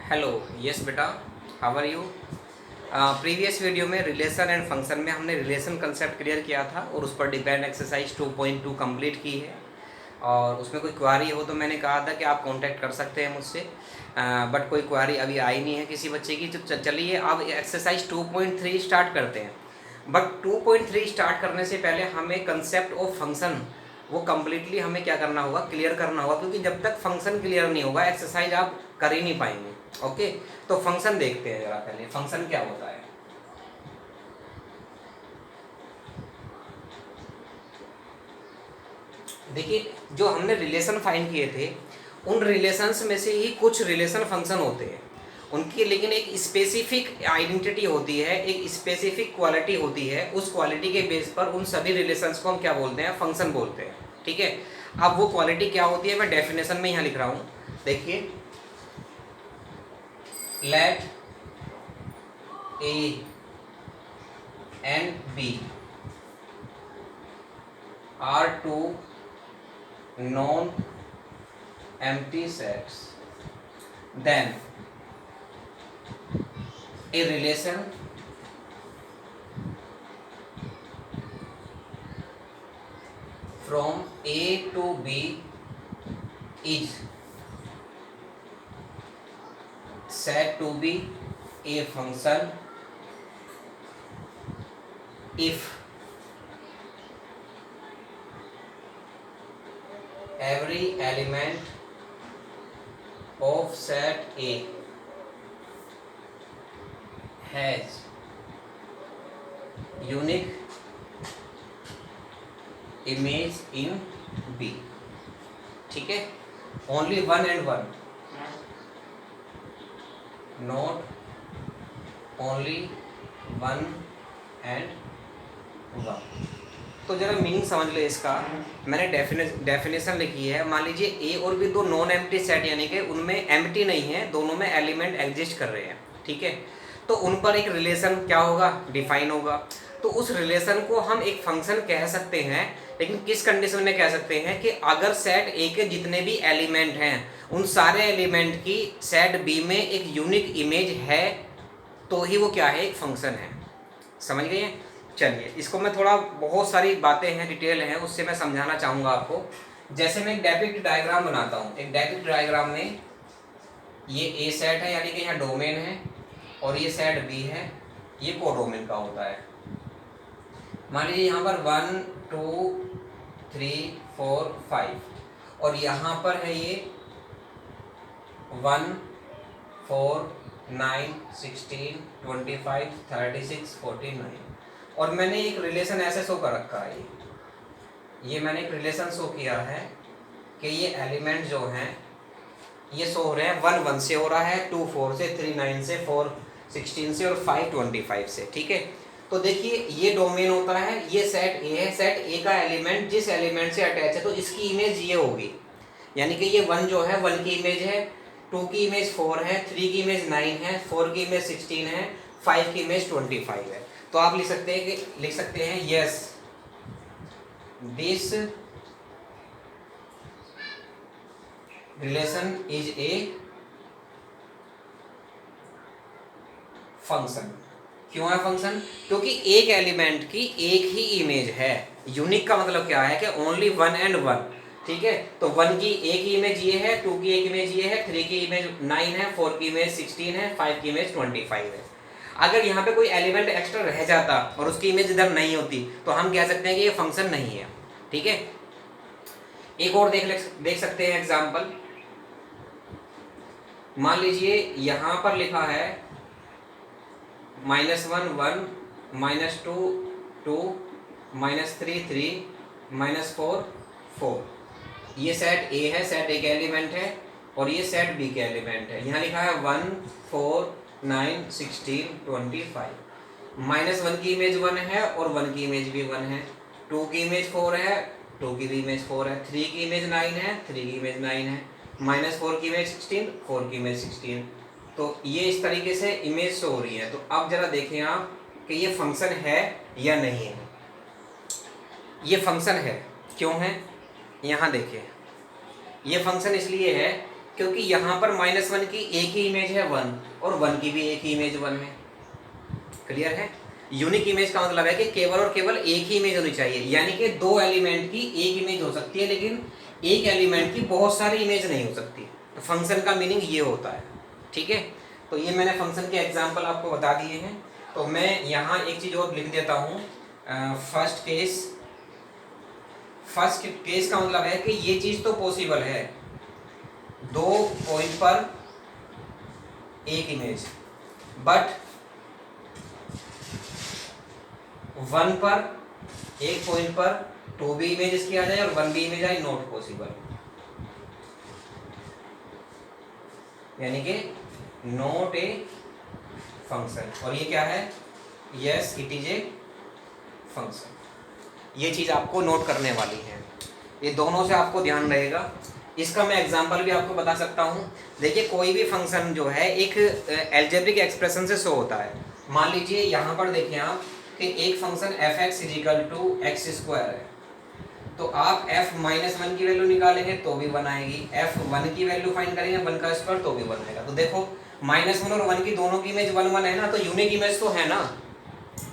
Hello, yes बेटा, how are you. Previous video में relation and function में हमने रिलेशन कंसेप्ट क्लियर किया था और उस पर डिपेंड एक्सरसाइज 2.2 कंप्लीट की है। और उसमें कोई क्वारी हो तो मैंने कहा था कि आप कांटेक्ट कर सकते हैं मुझसे, बट कोई क्वारी अभी आई नहीं है किसी बच्चे की। तो चलिए अब एक्सरसाइज 2.3 स्टार्ट करते हैं। बट 2.3 स्टार्ट करने से पहले हमें कंसेप्ट ऑफ फंक्शन वो कम्प्लीटली हमें क्या करना होगा, क्लियर करना होगा, क्योंकि जब तक फंक्शन क्लियर नहीं होगा एक्सरसाइज आप कर ही नहीं पाएंगे। ओके, तो फंक्शन देखते हैं जरा। पहले फंक्शन क्या होता है। देखिए, जो हमने रिलेशन फाइंड किए थे उन रिलेशंस में से ही कुछ रिलेशन फंक्शन होते हैं उनकी, लेकिन एक स्पेसिफिक आइडेंटिटी होती है, एक स्पेसिफिक क्वालिटी होती है। उस क्वालिटी के बेस पर उन सभी रिलेशंस को हम क्या बोलते हैं, फंक्शन बोलते हैं। ठीक है, अब वो क्वालिटी क्या होती है मैं डेफिनेशन में यहाँ लिख रहा हूँ। देखिए, let A and B are two non-empty sets, then a relation from A to B is said to be a function if every element of set A has unique image in B। ठीक है, only one and one, not only one and one। तो जरा meaning समझ लो इसका। मैंने definition लिखी है। मान लीजिए ए और बी दो नॉन एम्प्टी सेट, यानी कि उनमें एम्प्टी नहीं है, दोनों में एलिमेंट एग्जिस्ट कर रहे हैं। ठीक है, तो उन पर एक रिलेशन क्या होगा, डिफाइन होगा। तो उस रिलेशन को हम एक फंक्शन कह सकते हैं, लेकिन किस कंडीशन में कह सकते हैं कि अगर सेट ए के जितने भी एलिमेंट हैं उन सारे एलिमेंट की सेट बी में एक यूनिक इमेज है, तो ही वो क्या है, एक फंक्शन है। समझ गए हैं। चलिए, इसको मैं थोड़ा, बहुत सारी बातें हैं, डिटेल हैं, उससे मैं समझाना चाहूँगा आपको। जैसे मैं एक डेपिक्ट डायग्राम बनाता हूँ। एक डेपिक्ट डायग्राम में ये ए सेट है, यानी कि यहाँ डोमेन है, और ये सेट बी है, ये कोडोमेन का होता है। मान लीजिए यहाँ पर 1 2 3 4 5, और यहाँ पर है ये 1 4 9 16 25 36 49, और मैंने एक रिलेशन ऐसे शो कर रखा है। ये मैंने एक रिलेशन शो किया है कि ये एलिमेंट जो हैं ये शो हो रहे हैं 1 1 से हो रहा है, 2 4 से, 3 9 से, 4 16 से, और 5 25 से। ठीक है, तो देखिए ये डोमेन होता है, ये सेट ए है, सेट ए का एलिमेंट जिस एलिमेंट से अटैच है तो इसकी इमेज ये होगी, यानी कि ये 1 जो है 1 की इमेज है, 2 की इमेज 4 है, 3 की इमेज 9 है, 4 की इमेज 16 है, 5 की इमेज 25 है। तो आप लिख सकते हैं yes, this relation is a function. क्यों है फंक्शन? क्योंकि एक एलिमेंट की एक ही इमेज है। यूनिक का मतलब क्या है कि ओनली वन एंड वन। ठीक है, तो 1 की एक ही इमेज ये है, 2 की एक इमेज ये है, 3 की इमेज 9 है, 4 की इमेज 16 है, 5 की इमेज 25 है। अगर यहाँ पे कोई एलिमेंट एक्स्ट्रा रह जाता और उसकी इमेज इधर नहीं होती तो हम कह सकते हैं कि ये फंक्शन नहीं है। ठीक है, एक और देख सकते हैं एग्जाम्पल। मान लीजिए यहाँ पर लिखा है -1 1 -2 2 -3 3 -4 4। ये सेट ए है, सेट ए का एलिमेंट है, और ये सेट बी के एलिमेंट है। यहाँ लिखा है 1 4 9 16 25। -1 की इमेज 1 है और 1 की इमेज भी 1 है, 2 की इमेज 4 है, 2 की भी इमेज 4 है, 3 की इमेज 9 है, 3 की इमेज 9 है, -4 की इमेज 16, 4 की इमेज 16। तो ये इस तरीके से इमेज शो हो रही है। तो अब जरा देखें आप कि ये फंक्शन है या नहीं है। ये फंक्शन है, क्यों है? यहाँ देखिए, ये फंक्शन इसलिए है क्योंकि यहाँ पर -1 की एक ही इमेज है 1 और 1 की भी एक ही इमेज 1 है। क्लियर है? यूनिक इमेज का मतलब है कि केवल और केवल एक ही इमेज होनी चाहिए, यानी कि दो एलिमेंट की एक इमेज हो सकती है लेकिन एक एलिमेंट की बहुत सारी इमेज नहीं हो सकती। तो फंक्शन का मीनिंग ये होता है। ठीक है, तो ये मैंने फंक्शन के एग्जाम्पल आपको बता दिए हैं। तो मैं यहाँ एक चीज़ और लिख देता हूँ। फर्स्ट केस का मतलब है कि ये चीज़ तो पॉसिबल है, दो पॉइंट पर एक इमेज, बट 1 पर एक पॉइंट पर 2 भी इमेज इसकी आ जाए और 1 भी इमेज आए, नॉट पॉसिबल। यानी कि नॉट ए फंक्शन। और ये क्या है? Yes it is a function. ये चीज़ आपको नोट करने वाली है, ये दोनों से आपको ध्यान रहेगा। इसका मैं एग्जांपल भी आपको बता सकता हूँ। देखिए कोई भी फंक्शन जो है एक एल्जेब्रिक एक्सप्रेशन से शो होता है। मान लीजिए यहाँ पर देखिए आप कि एक फंक्शन f(x) = x² है, तो आप f-1 की वैल्यू निकालेंगे तो भी 1 आएगी, f1 की वैल्यू फाइंड करेंगे 1 का स्क्वायर तो भी 1 आएगा। तो देखो -1 और 1 की दोनों की इमेज 1 1 है ना, तो यूनिक इमेज तो है ना।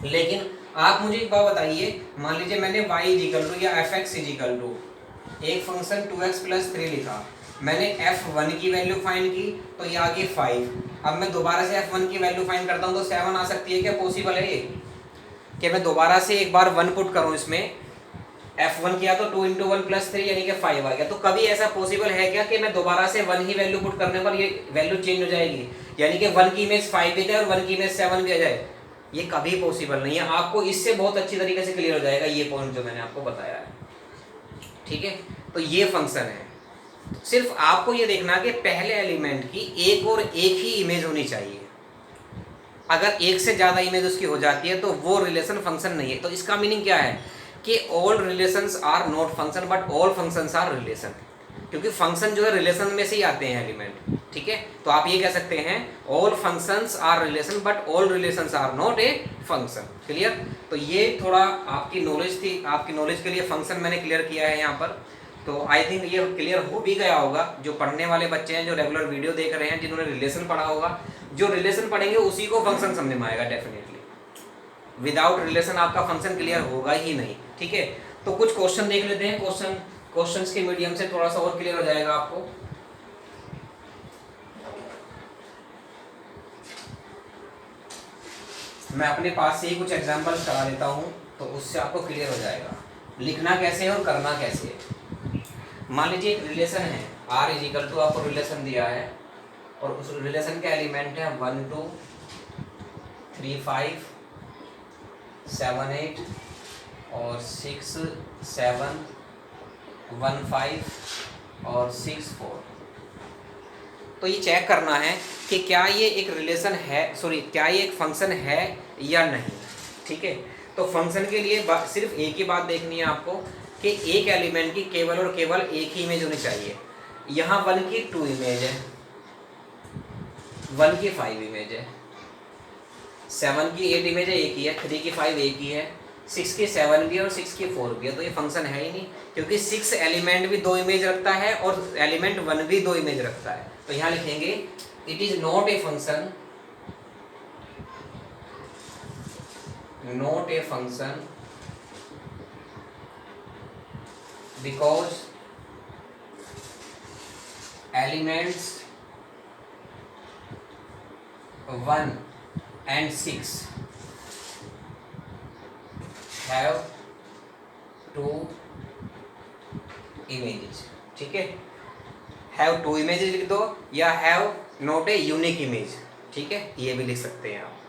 लेकिन आप मुझे एक बात बताइए, मान लीजिए मैंने y या f(x) एक फंक्शन 2x + 3 लिखा, मैंने f1 की वैल्यू फाइंड की तो ये आ गई 5। अब मैं दोबारा से f1 की वैल्यू फाइंड करता हूँ तो 7 आ सकती है। क्या पॉसिबल है ये कि मैं दोबारा से एक बार 1 पुट करूँ इसमें? f1 किया तो 2 × 1 + 3 यानी कि 5 आ गया। तो कभी ऐसा पॉसिबल है क्या कि मैं दोबारा से 1 ही वैल्यू पुट करने पर ये वैल्यू चेंज हो जाएगी, यानी कि 1 की इमेज 5 भी जाए और 1 की इमेज 7 भी आ जाए? ये कभी पॉसिबल नहीं है। आपको इससे बहुत अच्छी तरीके से क्लियर हो जाएगा ये पॉइंट जो मैंने आपको बताया है। ठीक है, तो ये फंक्शन है। सिर्फ आपको ये देखना कि पहले एलिमेंट की एक और एक ही इमेज होनी चाहिए। अगर एक से ज़्यादा इमेज उसकी हो जाती है तो वो रिलेशन फंक्शन नहीं है। तो इसका मीनिंग क्या है कि all relations are not function but all functions are relation, क्योंकि फंक्शन जो है रिलेशन में से ही आते हैं एलिमेंट। ठीक है, तो आप ये कह सकते हैं all functions are relation but all relations are not a function. Clear? तो ये थोड़ा आपकी नॉलेज थी, आपकी नॉलेज के लिए फंक्शन मैंने क्लियर किया है यहाँ पर। तो आई थिंक ये क्लियर हो भी गया होगा। जो पढ़ने वाले बच्चे हैं, जो रेगुलर वीडियो देख रहे हैं, जिन्होंने रिलेशन पढ़ा होगा, जो रिलेशन पढ़ेंगे उसी को फंक्शन समझ में आएगा डेफिनेटली। विदाउट रिलेशन आपका फंक्शन क्लियर होगा ही नहीं। ठीक है, तो कुछ क्वेश्चन देख लेते हैं। क्वेश्चंस के मीडियम से थोड़ा सा और क्लियर हो जाएगा आपको। मैं अपने पास से ही कुछ एग्जांपल्स करा देता हूँ तो उससे आपको क्लियर हो जाएगा लिखना कैसे है और करना कैसे है। मान लीजिए एक रिलेशन है r आपको रिलेशन दिया है और उस रिलेशन के एलिमेंट है 1 2 3 5 7 8 और 6 7 1 5 और 6 4। तो ये चेक करना है कि क्या ये एक रिलेशन है, क्या ये एक फंक्शन है या नहीं। ठीक है, तो फंक्शन के लिए सिर्फ एक ही बात देखनी है आपको कि एक एलिमेंट की केवल और केवल एक ही इमेज होनी चाहिए। यहाँ 1 की 2 इमेज है, 1 की 5 इमेज है, 7 की 8 इमेज है एक ही है, 3 की 5 एक ही है, 6 की 7 भी है और 6 की 4 भी है। तो ये फंक्शन है ही नहीं, क्योंकि 6 एलिमेंट भी 2 इमेज रखता है और एलिमेंट 1 भी 2 इमेज रखता है। तो यहाँ लिखेंगे it is not a function, not a function because elements 1 and 6 have 2 images। ठीक है, हैव 2 इमेजेस लिख दो या have not a unique image. ठीक है, ये भी लिख सकते हैं आप।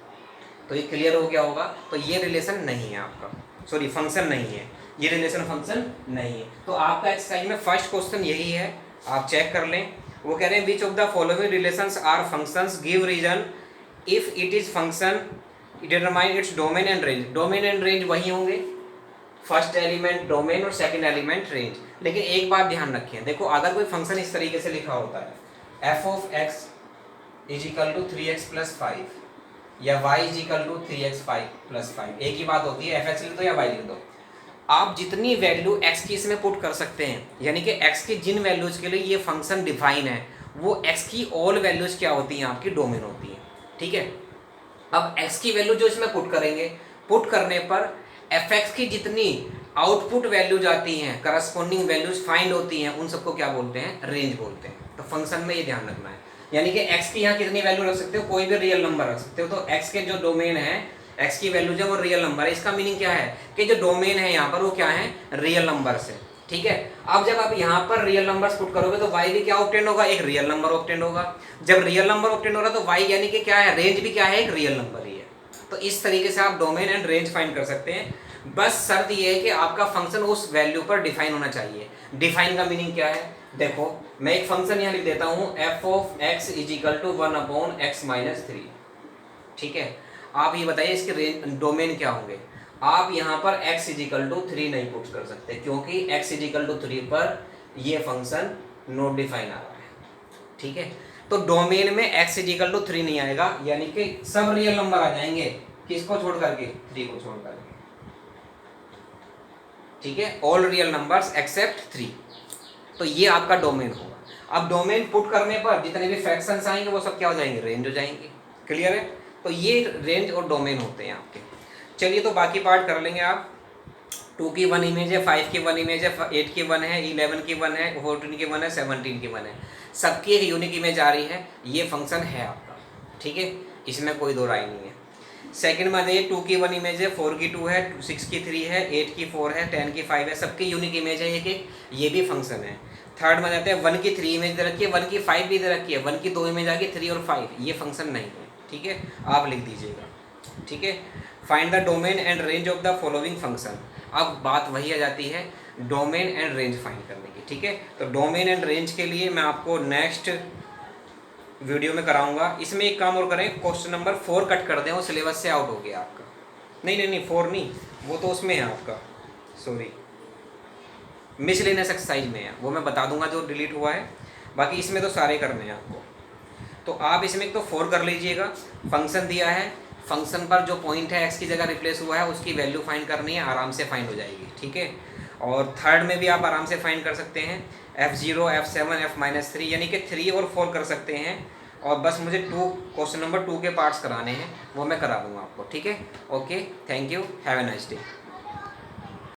तो ये क्लियर हो गया होगा। तो ये रिलेशन नहीं है आपका, सॉरी फंक्शन नहीं है, ये रिलेशन फंक्शन नहीं है। तो आपका एक्सरसाइज में फर्स्ट क्वेश्चन यही है, आप चेक कर लें। वो कह रहे हैं which of the following relations are functions, give reason if it is function, determine its domain and range. Domain and range वही होंगे, फर्स्ट एलिमेंट डोमेन और सेकंड एलिमेंट रेंज। लेकिन एक बात ध्यान रखें, देखो अगर कोई फंक्शन इस तरीके से लिखा होता है f(x) = 3x + 5 या y = 3x 5 + 5, एक ही बात होती है, f(x) लिख दो या y लिख दो। आप जितनी वैल्यू x की इसमें पुट कर सकते हैं, यानी कि x की जिन वैल्यूज के लिए ये फंक्शन डिफाइन है वो x की ऑल वैल्यूज़ क्या होती हैं, आपकी डोमेन होती है। ठीक है, अब x की वैल्यू जो इसमें पुट करेंगे, पुट करने पर fx की जितनी आउटपुट वैल्यूज आती हैं, करस्पॉन्डिंग वैल्यूज फाइंड होती हैं, उन सबको क्या बोलते हैं, रेंज बोलते हैं। तो फंक्शन में ये ध्यान रखना है, यानी कि x की यहाँ कितनी वैल्यू रख सकते हो, कोई भी रियल नंबर रख सकते हो। तो x के जो डोमेन है, x की वैल्यू जो वो रियल नंबर है। इसका मीनिंग क्या है कि जो डोमेन है यहाँ पर वो क्या है, रियल नंबर से। ठीक है, अब जब आप यहाँ पर रियल नंबर्स पुट करोगे तो y भी क्या ऑब्टेन होगा, एक रियल नंबर ऑब्टेन होगा। जब रियल नंबर ऑब्टेन हो रहा है तो y यानी कि क्या है, रेंज भी क्या है, एक रियल नंबर ही है। तो इस तरीके से आप डोमेन एंड रेंज फाइंड कर सकते हैं। बस शर्त ये है कि आपका फंक्शन उस वैल्यू पर डिफाइन होना चाहिए। डिफाइन का मीनिंग क्या है, देखो मैं एक फंक्शन यहाँ लिख देता हूँ, f of x is equal to 1/x-3। ठीक है, आप ये बताइए इसके रेंज डोमेन क्या होंगे। आप यहाँ पर x इज इक्वल टू 3 नहीं पुट कर सकते, क्योंकि x इज इक्वल टू 3 पर ये फंक्शन नॉट डिफाइन आ रहा है। ठीक है, तो डोमेन में x इज इक्वल टू 3 नहीं आएगा, यानी कि सब रियल नंबर आ जाएंगे, किसको छोड़ करके, 3 को छोड़ करके। ठीक है, ऑल रियल नंबर्स एक्सेप्ट 3। तो ये आपका डोमेन होगा। अब डोमेन पुट करने पर जितने भी फ्रैक्शंस आएंगे वो सब क्या हो जाएंगे, रेंज हो जाएंगे। क्लियर है, तो ये रेंज और डोमेन होते हैं आपके। चलिए तो बाकी पार्ट कर लेंगे आप। 2 की 1 इमेज है, 5 की 1 इमेज है, 8 की 1 है, 11 की 1 है, 14 की 1 है, 17 की 1 है। सबकी एक यूनिक इमेज आ रही है, ये फंक्शन है आपका। ठीक है, इसमें कोई दो राय नहीं है। सेकंड में ये 2 की 1 इमेज है, 4 की 2 है, 6 की 3 है, 8 की 4 है, 10 की 5 है, सबकी यूनिक इमेज है एक एक, ये भी फंक्शन है। थर्ड में जाते हैं 1 की 3 इमेज दे रखी है, 1 की 5 भी दे रखी है, 1 की 2 इमेज आ गई, 3 और 5, ये फंक्शन नहीं है। ठीक है, आप लिख दीजिएगा। ठीक है, find the domain and range of the following function. अब बात वही आ जाती है डोमेन एंड रेंज फाइंड करने की। ठीक है, तो डोमेन एंड रेंज के लिए मैं आपको नेक्स्ट वीडियो में कराऊंगा। इसमें एक काम और करें, क्वेश्चन नंबर 4 कट कर दें, वो सिलेबस से आउट हो गया आपका। नहीं 4 नहीं, वो तो उसमें है आपका, सॉरी मिसलेनियस एक्सरसाइज में है, वो मैं बता दूंगा जो डिलीट हुआ है। बाकी इसमें तो सारे करने हैं आपको। तो आप इसमें तो 4 कर लीजिएगा। फंक्शन दिया है, फंक्शन पर जो पॉइंट है x की जगह रिप्लेस हुआ है उसकी वैल्यू फाइंड करनी है, आराम से फाइंड हो जाएगी। ठीक है, और थर्ड में भी आप आराम से फाइंड कर सकते हैं, f0, f7, f-3, यानी कि 3 और 4 कर सकते हैं। और बस मुझे क्वेश्चन नंबर 2 के पार्ट्स कराने हैं, वो मैं करा दूँगा आपको। ठीक है, okay, thank you, have a nice day.